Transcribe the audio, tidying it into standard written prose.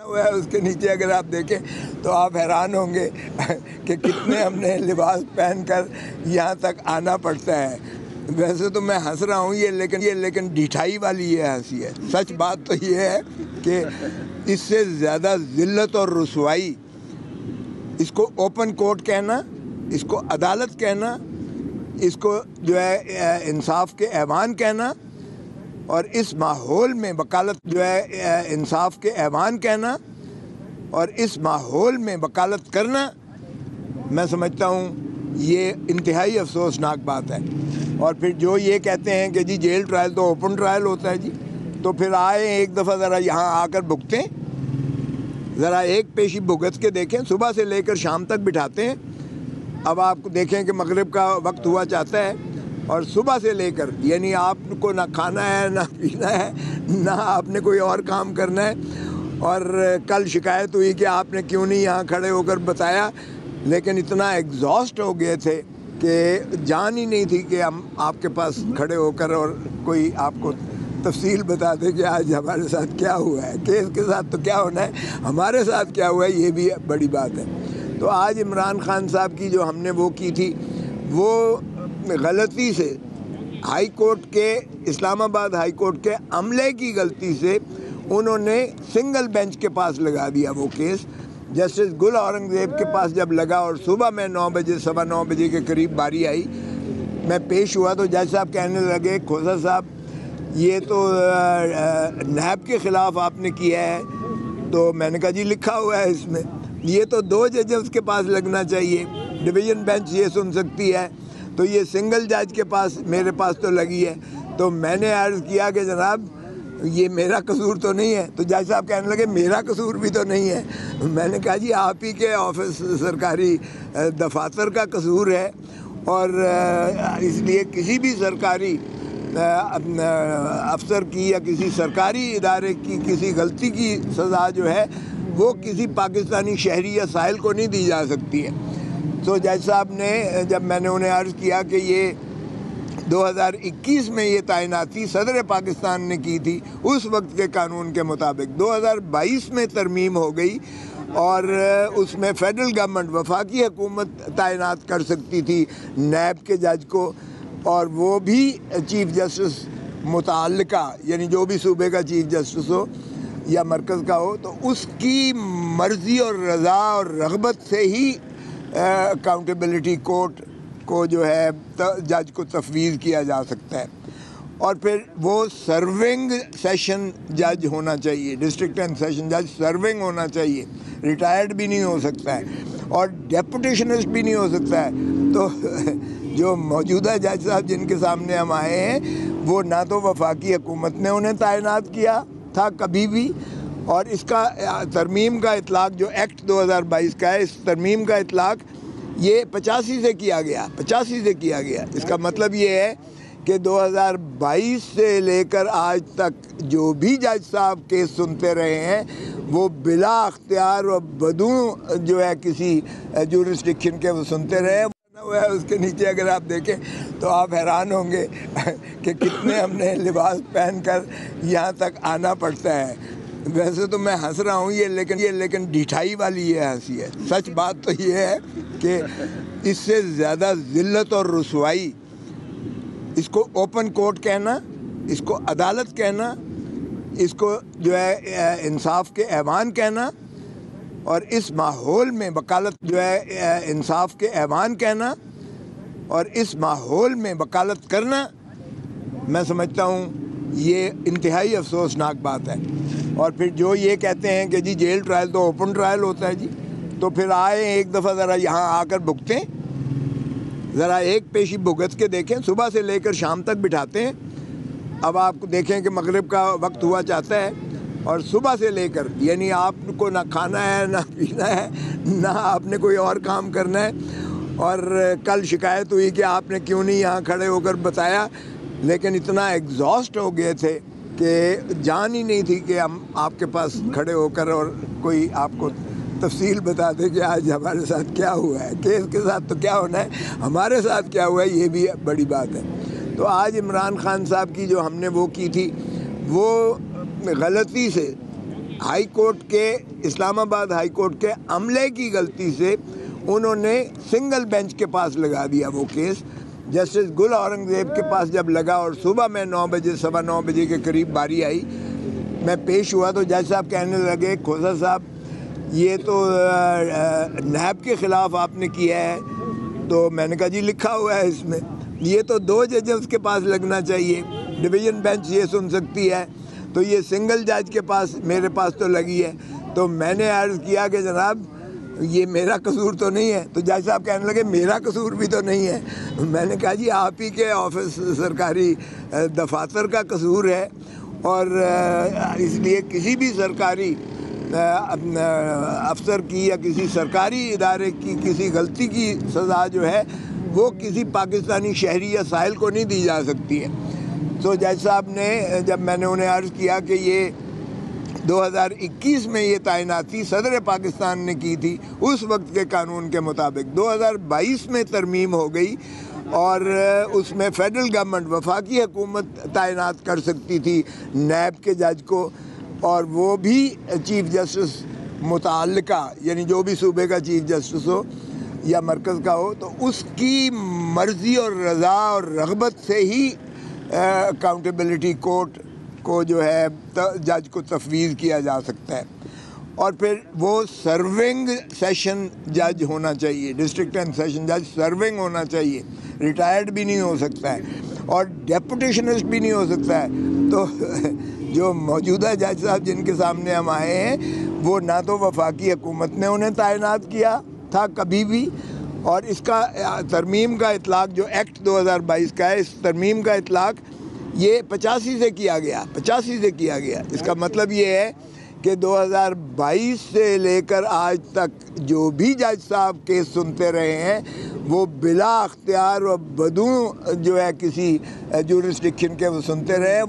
ہوا ہے اس کے نیچے اگر آپ دیکھیں تو آپ حیران ہوں گے کہ کتنے ہم نے لباس پہن کر یہاں تک آنا پڑتا ہے۔ ویسے تو میں ہنس رہا ہوں لیکن ڈھٹائی والی یہ ہنسی ہے۔ سچ بات تو یہ ہے کہ اس سے زیادہ ذلت اور رسوائی، اس کو اوپن کورٹ کہنا، اس کو عدالت کہنا، اس کو جو ہے انصاف کے ایوان کہنا، اور اس ماحول میں وکالت جو ہے انصاف کے ایوان کہنا اور اس ماحول میں وکالت کرنا، میں سمجھتا ہوں یہ انتہائی افسوسناک بات ہے۔ اور پھر جو یہ کہتے ہیں کہ جی جیل ٹرائل تو اوپن ٹرائل ہوتا ہے، جی تو پھر آئے ایک دفعہ ذرا یہاں آ کر بھگتیں، ذرا ایک پیشی بھگت کے دیکھیں، صبح سے لے کر شام تک بٹھاتے ہیں۔ اب آپ کو دیکھیں کہ مغرب کا وقت ہوا چاہتا ہے اور صبح سے لے کر، یعنی آپ کو نہ کھانا ہے نہ پینا ہے نہ آپ نے کوئی اور کام کرنا ہے۔ اور کل شکایت ہوئی کہ آپ نے کیوں نہیں یہاں کھڑے ہو کر بتایا، لیکن اتنا ایگزاسٹ ہو گئے تھے کہ جان ہی نہیں تھی کہ ہم آپ کے پاس کھڑے ہو کر اور کوئی آپ کو تفصیل بتا دے کہ آج ہمارے ساتھ کیا ہوا ہے۔ کیس کے ساتھ تو کیا ہونا ہے، ہمارے ساتھ کیا ہوا ہے یہ بھی بڑی بات ہے۔ تو آج عمران خان صاحب کی جو ہم نے وہ کی تھی، وہ غلطی سے ہائی کورٹ کے، اسلام آباد ہائی کورٹ کے عملے کی غلطی سے انہوں نے سنگل بینچ کے پاس لگا دیا وہ کیس۔ جسٹس گل اورنگزیب کے پاس جب لگا اور صبح میں 9 بجے، 9:15 بجے کے قریب باری آئی، میں پیش ہوا تو جج صاحب کہنے لگے کھوسا صاحب یہ تو نیب کے خلاف آپ نے کیا ہے۔ تو میں نے کہا جی لکھا ہوا ہے اس میں، یہ تو 2 ججز کے پاس لگنا چاہیے، ڈویژن بینچ یہ سن سکتی ہے، تو یہ سنگل جج کے پاس، میرے پاس تو لگی ہے۔ تو میں نے عرض کیا کہ جناب یہ میرا قصور تو نہیں ہے۔ تو جج صاحب کہنے لگے میرا قصور بھی تو نہیں ہے۔ میں نے کہا جی آپ ہی کے آفس سرکاری دفاتر کا قصور ہے، اور اس لیے کسی بھی سرکاری افسر کی یا کسی سرکاری ادارے کی کسی غلطی کی سزا جو ہے وہ کسی پاکستانی شہری یا سائل کو نہیں دی جا سکتی ہے۔ تو جج صاحب نے، جب میں نے انہیں عرض کیا کہ یہ 2021 میں یہ تعیناتی صدر پاکستان نے کی تھی اس وقت کے قانون کے مطابق، 2022 میں ترمیم ہو گئی اور اس میں فیڈرل گورنمنٹ، وفاقی حکومت تعینات کر سکتی تھی نیب کے جج کو، اور وہ بھی چیف جسٹس متعلقہ، یعنی جو بھی صوبے کا چیف جسٹس ہو یا مرکز کا ہو، تو اس کی مرضی اور رضا اور رغبت سے ہی اکاؤنٹیبلٹی کورٹ کو جو ہے جج کو تفویض کیا جا سکتا ہے۔ اور پھر وہ سرونگ سیشن جج ہونا چاہیے، ڈسٹرکٹ اینڈ سیشن جج سرونگ ہونا چاہیے، ریٹائرڈ بھی نہیں ہو سکتا ہے اور ڈیپوٹیشنسٹ بھی نہیں ہو سکتا ہے۔ تو جو موجودہ جج صاحب جن کے سامنے ہم آئے ہیں، وہ نہ تو وفاقی حکومت نے انہیں تعینات کیا تھا کبھی بھی، اور اس کا ترمیم کا اطلاق جو ایکٹ 2022 کا ہے، اس ترمیم کا اطلاق یہ 85 سے کیا گیا۔ اس کا مطلب یہ ہے کہ 2022 سے لے کر آج تک جو بھی جج صاحب کیس سنتے رہے ہیں وہ بلا اختیار و بدون جو ہے کسی جورسڈکشن کے وہ سنتے رہے۔ ہوا ہے اس کے نیچے اگر آپ دیکھیں تو آپ حیران ہوں گے کہ کتنے ہم نے لباس پہن کر یہاں تک آنا پڑتا ہے۔ ویسے تو میں ہنس رہا ہوں لیکن ڈھٹائی والی یہ ہنسی ہے۔ سچ بات تو یہ ہے کہ اس سے زیادہ ذلت اور رسوائی، اس کو اوپن کورٹ کہنا، اس کو عدالت کہنا، اس کو جو ہے انصاف کے ایوان کہنا، اور اس ماحول میں وکالت جو ہے انصاف کے ایوان کہنا اور اس ماحول میں وکالت کرنا، میں سمجھتا ہوں یہ انتہائی افسوسناک بات ہے۔ اور پھر جو یہ کہتے ہیں کہ جی جیل ٹرائل تو اوپن ٹرائل ہوتا ہے، جی تو پھر آئے ایک دفعہ ذرا یہاں آ کر بھگتیں، ذرا ایک پیشی بھگت کے دیکھیں، صبح سے لے کر شام تک بٹھاتے ہیں۔ اب آپ کو دیکھیں کہ مغرب کا وقت ہوا چاہتا ہے اور صبح سے لے کر، یعنی آپ کو نہ کھانا ہے نہ پینا ہے نہ آپ نے کوئی اور کام کرنا ہے۔ اور کل شکایت ہوئی کہ آپ نے کیوں نہیں یہاں کھڑے ہو کر بتایا، لیکن اتنا ایگزاسٹ ہو گئے تھے کہ جان ہی نہیں تھی کہ ہم آپ کے پاس کھڑے ہو کر اور کوئی آپ کو تفصیل بتا دے کہ آج ہمارے ساتھ کیا ہوا ہے۔ کیس کے ساتھ تو کیا ہونا ہے، ہمارے ساتھ کیا ہوا ہے یہ بھی بڑی بات ہے۔ تو آج عمران خان صاحب کی جو ہم نے وہ کی تھی، وہ غلطی سے ہائی کورٹ کے اسلام آباد ہائی کورٹ کے عملے کی غلطی سے انہوں نے سنگل بینچ کے پاس لگا دیا وہ کیس. جسٹس گل اورنگزیب کے پاس جب لگا اور صبح میں 9 بجے 9:15 بجے کے قریب باری آئی، میں پیش ہوا تو جج صاحب کہنے لگے کھوسا صاحب یہ تو نیب کے خلاف آپ نے کیا ہے. تو میں نے کہا جی لکھا ہوا ہے اس میں، یہ تو 2 ججز کے پاس لگنا چاہیے، ڈویژن بینچ یہ سن سکتی ہے، تو یہ سنگل جج کے پاس میرے پاس تو لگی ہے. تو میں نے عرض کیا کہ جناب یہ میرا قصور تو نہیں ہے. تو جج صاحب کہنے لگے میرا قصور بھی تو نہیں ہے. میں نے کہا جی آپ ہی کے آفس سرکاری دفاتر کا قصور ہے، اور اس لیے کسی بھی سرکاری افسر کی یا کسی سرکاری ادارے کی کسی غلطی کی سزا جو ہے وہ کسی پاکستانی شہری یا سائل کو نہیں دی جا سکتی ہے. تو جج صاحب نے جب میں نے انہیں عرض کیا کہ یہ 2021 میں یہ تعیناتی صدر پاکستان نے کی تھی اس وقت کے قانون کے مطابق، 2022 میں ترمیم ہو گئی اور اس میں فیڈرل گورنمنٹ وفاقی حکومت تعینات کر سکتی تھی نیب کے جج کو، اور وہ بھی چیف جسٹس متعلقہ یعنی جو بھی صوبے کا چیف جسٹس ہو یا مرکز کا ہو، تو اس کی مرضی اور رضا اور رغبت سے ہی اکاؤنٹیبلٹی کورٹ کو جو ہے جج کو تفویض کیا جا سکتا ہے. اور پھر وہ سرونگ سیشن جج ہونا چاہیے، ڈسٹرکٹ اینڈ سیشن جج سرونگ ہونا چاہیے، ریٹائرڈ بھی نہیں ہو سکتا ہے اور ڈیپوٹیشنسٹ بھی نہیں ہو سکتا ہے. تو جو موجودہ جج صاحب جن کے سامنے ہم آئے ہیں وہ نہ تو وفاقی حکومت نے انہیں تعینات کیا تھا کبھی بھی، اور اس کا ترمیم کا اطلاق جو ایکٹ 2022 کا ہے، اس ترمیم کا اطلاق یہ 85 سے کیا گیا، 85 سے کیا گیا. اس کا مطلب یہ ہے کہ 2022 سے لے کر آج تک جو بھی جج صاحب کیس سنتے رہے ہیں وہ بلا اختیار و بدون جو ہے کسی جورسڈکشن کے وہ سنتے رہے.